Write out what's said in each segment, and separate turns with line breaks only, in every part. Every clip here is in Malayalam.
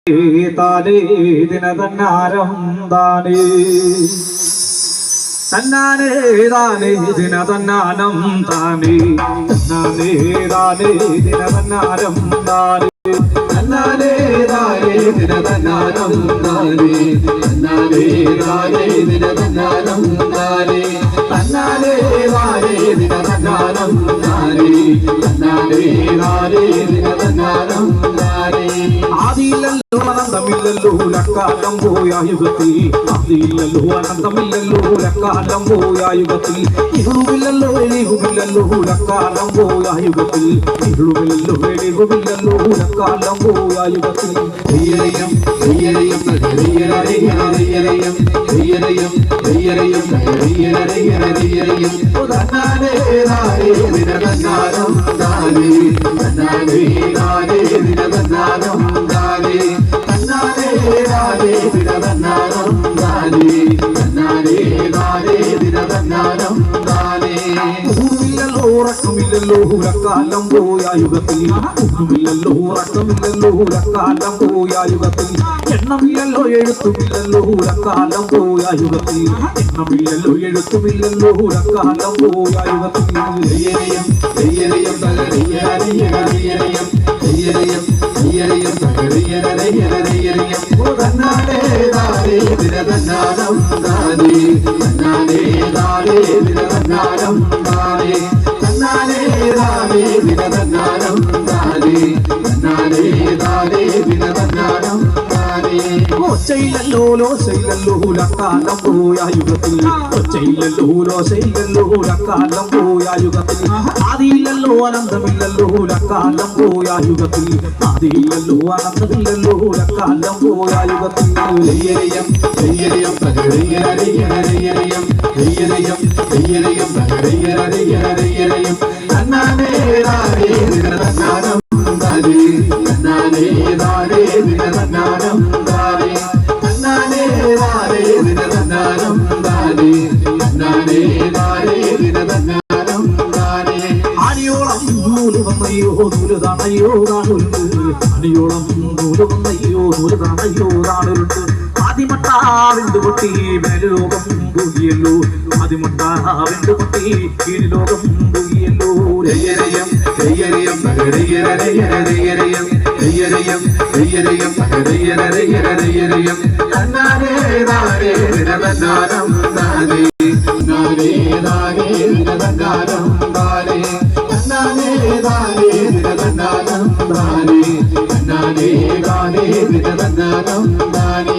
താനേ ദിനതന്നാരം താനേ തന്നാനേ താനേ ദിനതന്നാനം താനേ തന്നാനേ താനേ ദിനതന്നാരം താനേ തന്നാനേ താനേ ദിനതന്നാരം താനേ തന്നാനേ താനേ ദിനതന്നാരം താനേ തന്നാനേ താനേ ദിനതന്നാരം താനേ തന്നാനേ താനേ ദിനതന്നാരം താനേ ആദിയില്ലല്ലോ അനന്തമില്ലല്ലോ ലക്കാലം പോയ യുഗത്തിൽ ആദിയില്ലല്ലോ അനന്തമില്ലല്ലോ ലക്കാലം പോയ യുഗത്തിൽ ഇരുളുമില്ലല്ലോ എളിവുമില്ലല്ലോ ലക്കാലം പോയ യുഗത്തിൽ ഇരുളുമില്ലല്ലോ എളിവുമില്ലല്ലോ ലക്കാലം പോയ യുഗത്തിൽ ധൈര്യം ധൈര്യം ധൈര്യം ധൈര്യം ധൈര്യം ധൈര്യം ധൈര്യം തന്നാനേ താനേ ദിനതന്നാരം താനേ തന്നാനേ താനേ ദിനതന്നാരം താനേ തന്നാനേ താനേ ദിനതന്നാരം താനേ തന്നാനേ താനേ ദിനതന്നാരം താനേ ഊർമില്ലല്ലോ ഉറക്കമില്ലല്ലോ ലക്കാലം പോയ യുഗത്തിൽ ഊർമില്ലല്ലോ ഉറക്കമില്ലല്ലോ ലക്കാലം പോയ യുഗത്തിൽ എണ്ണമില്ലല്ലോ എഴുത്തുമില്ലല്ലോ ലക്കാലം പോയ യുഗത്തിൽ എണ്ണമില്ലല്ലോ എഴുത്തുമില്ലല്ലോ ലക്കാലം പോയ യുഗത്തിൽ ധൈര്യം ധൈര്യം ധൈര്യം ധൈര്യം ധൈര്യം ധൈര്യം ധൈര്യം തന്നാനേ താനേ ദിനതന്നാരം താനേ തന്നാനേ താനേ ദിനതന്നാരം താനേ തന്നാനേ താനേ ദിനതന്നാരം താനേ തന്നാനേ താനേ ദിനതന്നാരം താനേ ഒച്ചയില്ലല്ലോ ലോസയില്ലല്ലോ ലക്കാലം പോയ യുഗത്തിൽ ഒച്ചയില്ലല്ലോ ലോസയില്ലല്ലോ ലക്കാലം പോയ യുഗത്തിൽ ആദിയില്ലല്ലോ അനന്തമില്ലല്ലോ ലക്കാലം പോയ യുഗത്തിൽ ആദിയില്ലല്ലോ അനന്തമില്ലല്ലോ ലക്കാലം പോയ യുഗത്തിൽ ധൈര്യം ധൈര്യം ധൈര്യം ധൈര്യം ധൈര്യം ധൈര്യം ധൈര്യം തന്നാനേ താനേ ദിനതന്നാരം താനേ തന്നാനേ താനേ ദിനതന്നാരം താനേ തന്നാനേ താനേ ദിനതന്നാരം താനേ തന്നാനേ താനേ ദിനതന്നാരം താനേ ആണിയോളം നൂല് വന്നയ്യോ നൂല് താണയ്യോ താണുരുണ്ട് ആണിയോളം നൂല് വന്നയ്യോ നൂല് താണയ്യോ താണുരുണ്ട് ആദിമട്ടാവിണ്ട് പൊട്ടി മേലോകം പോകിയല്ലോ ആദിമട്ടാവിണ്ട് പൊട്ടി കീഴ്ലോകം പോകിയല്ലോ ധൈര്യം ധൈര്യം ധൈര്യം ധൈര്യം ധൈര്യം ധൈര്യം തന്നാനേ താനേ ദിനതന്നാരം താനേ തന്നാനേ താനേ ദിനതന്നാരം താനേ തന്നാനേ താനേ ദിനതന്നാരം താനേ തന്നാനേ താനേ ദിനതന്നാരം താനേ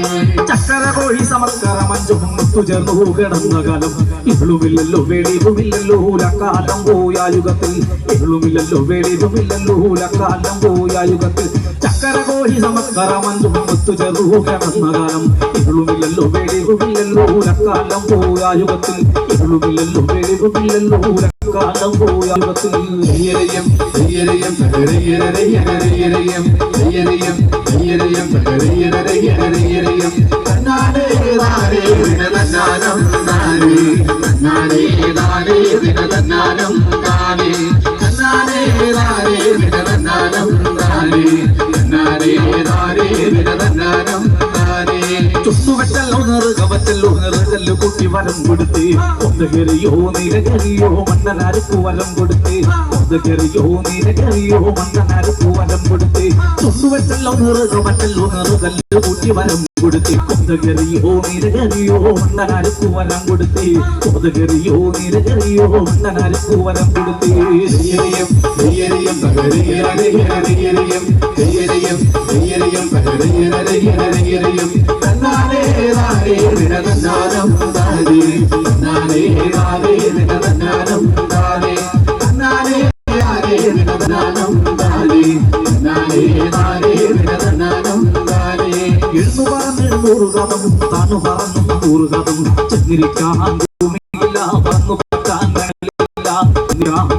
ചക്കര കോഴി സമർക്കര മഞ്ചും മുത്തു ചേർന്നു കിടന്ന കാലം ഇവളുമില്ലല്ലോ വെളിവുമില്ലല്ലോ ലക്കാലം പോയ യുഗത്തിൽ ഇവളുമില്ലല്ലോ വെളിവുമില്ലല്ലോ ലക്കാലം പോയ യുഗത്തിൽ ചക്കര കോഴി സമർക്കര മഞ്ചും മുത്തു ചേർന്നു കിടന്ന കാലം ഇവളുമില്ലല്ലോ വെളിവുമില്ലല്ലോ ലക്കാലം പോയ യുഗത്തിൽ ഇവളുമില്ലല്ലോ വെളിവുമില്ലല്ലോ ലക്കാലം പോയ യുഗത്തിൽ ധൈര്യം ധൈര്യം ധൈര്യം ധൈര്യം ധൈര്യം ധൈര്യം തന്നാനേ താനേ ദിനതന്നാരം താനേ തന്നാനേ താനേ ദിനതന്നാരം താനേ തന്നാനേ താനേ ദിനതന്നാരം താനേ തന്നാനേ താനേ ദിനതന്നാരം താനേ ചുട്ടുവെട്ടല്ലോ നെറുകവറ്റല്ലോ നെറുകല്ല് കൂട്ടി വരം കൊടുത്തേ ഒന്നുകെറിയോ നീരകറിയോ മണ്ണനാർക്ക് വരം കൊടുത്തേ ഒന്നുകെറിയോ നീരകറിയോ മണ്ണനാർക്ക് വരം കൊടുത്തേ ചുട്ടുവെട്ടല്ലോ നെറുകവറ്റല്ലോ നെറുകല്ല് കൂട്ടി വരം കൊടുത്തേ ഒന്നുകെറിയോ നീരകറിയോ മണ്ണനാർക്ക് വരം കൊടുത്തേ ഒന്നുകെറിയോ നീരകറിയോ മണ്ണനാർക്ക് വരം കൊടുത്തേ ധൈര്യം ധൈര്യം ധൈര്യം ധൈര്യം ധൈര്യം തന്നാനേ താനേ ദിനതന്നാരം താനേ തന്നാനേ താനേ ദിനതന്നാരം താനേ തന്നാനേ താനേ ദിനതന്നാരം താനേ തന്നാനേ താനേ ദിനതന്നാരം താനേ എഴുന്നു പറഞ്ഞെഴുന്നൂറ് കഥവും താനു പറഞ്ഞു നൂറ് കഥവും ചെന്നിരിക്കാൻ ഭൂമിയില്ല പറന്നു പറ്റാൻ മരങ്ങളില്ല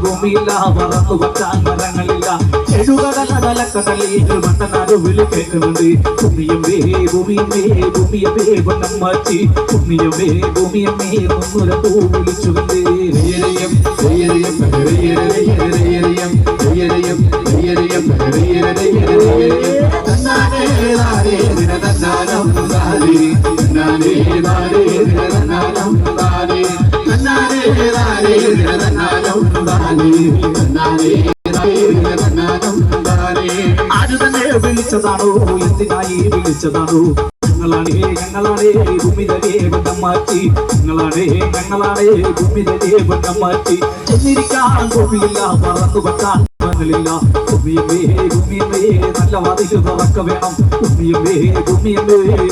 ഭൂമിയില്ല പറന്നു പറ്റാൻ മരങ്ങളില്ല എഴുകടലകടലിൽ മണ്ണനടുവിൽ കേൾക്കുന്നുണ്ട് ഭൂമിയമ്മേ ഭൂമിയമ്മേ ഭൂമിയമ്മേ പൊന്നമ്മച്ചി ഭൂമിയമ്മേ ഭൂമിയമ്മേ മുന്നുര പൂ വിളിച്ചുകൊണ്ട് ധൈര്യം ധൈര്യം ധൈര്യം ധൈര്യം ധൈര്യം ധൈര്യം ധൈര്യം തന്നാനേ താനേ ദിന തന്നാനം താനേ തന്നാനേ താനേ ദിന തന്നാനം താനേ തന്നാനേ താനേ ദിന തന്നാനം താനേ തന്നാനേ താനേ ദിന തന്നാനം താനേ
ആര് തന്നെ വിളിച്ചതാണോ എന്തിനായി വിളിച്ചതാണോ ഞങ്ങളാണേ ഭൂമിതരെ വട്ടം മാറ്റി ഞങ്ങളാണേ ഭൂമിതരെ വട്ടം മാറ്റി ചെന്നിരിക്കാൻ ഭൂമിയില്ല പറന്നു വെക്കാൻ ില്ല ഭൂമിയമ്മേ നല്ല വാതിൽ തുറക്ക വേണം ഭൂമിയമ്മേ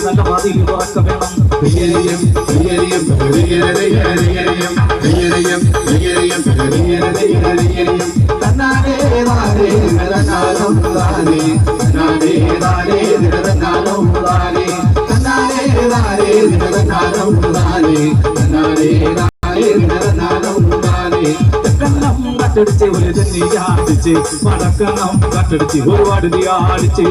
നല്ല വാതിൽ തുറക്ക വേണം
തന്നാനേ താനേ തന്നാനം താനേ തന്നാനേ താനേ തന്നാനം താനേ തന്നാനേ താനേ തന്നാനം താനേ തന്നാനേ താനേ തന്നാനം താനേ
കണ്ണം കട്ടടിച്ച് ഒരു തന്നിയാടിച്ച് പടക്കണം കട്ടടിച്ച് ഒരുപാട് ആടിച്ച്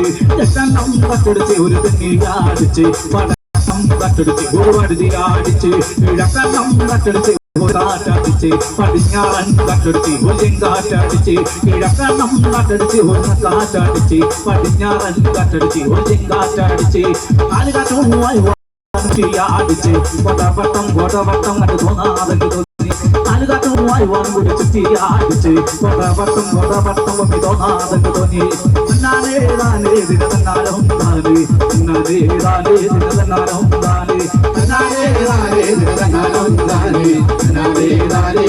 കണ്ണം കട്ടടിച്ച് ഒരു തന്നിയാടിച്ച് പടക്കം കട്ടടിച്ച് ഒരുപാട് ആടിച്ച് ഇഴക്കണ്ണം കട്ടടിച്ച് കാറ്റടിച്ച് പടിഞ്ഞാറൻ കട്ടടിച്ച് ഒരു കാറ്റടിച്ച് കിഴക്കണ്ണം കട്ടടിച്ച് ഒന്ന് കാറ്റടിച്ച് പടിഞ്ഞാറൻ കട്ടടിച്ച് ഒരു കാറ്റടിച്ച് കാലുകാറ്റുമായി അടിച്ച് കൊടവട്ടം കണ്ടു തോന്നാതെ കാലുകാറ്റുമായി വാങ്ങുകൂടി ചുറ്റി അടിച്ച് കൊടവട്ടം തോന്നാതെ തോന്നി തന്നാനേ ദിന തന്നാലും താനേ തന്നാനേ ദിന തന്നാലും താനേ
തന്നാനേ ദിന തന്നാലും താനേ തന്നാനേ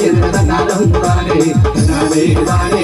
ദിന തന്നാലും താനേ തന്നാനേ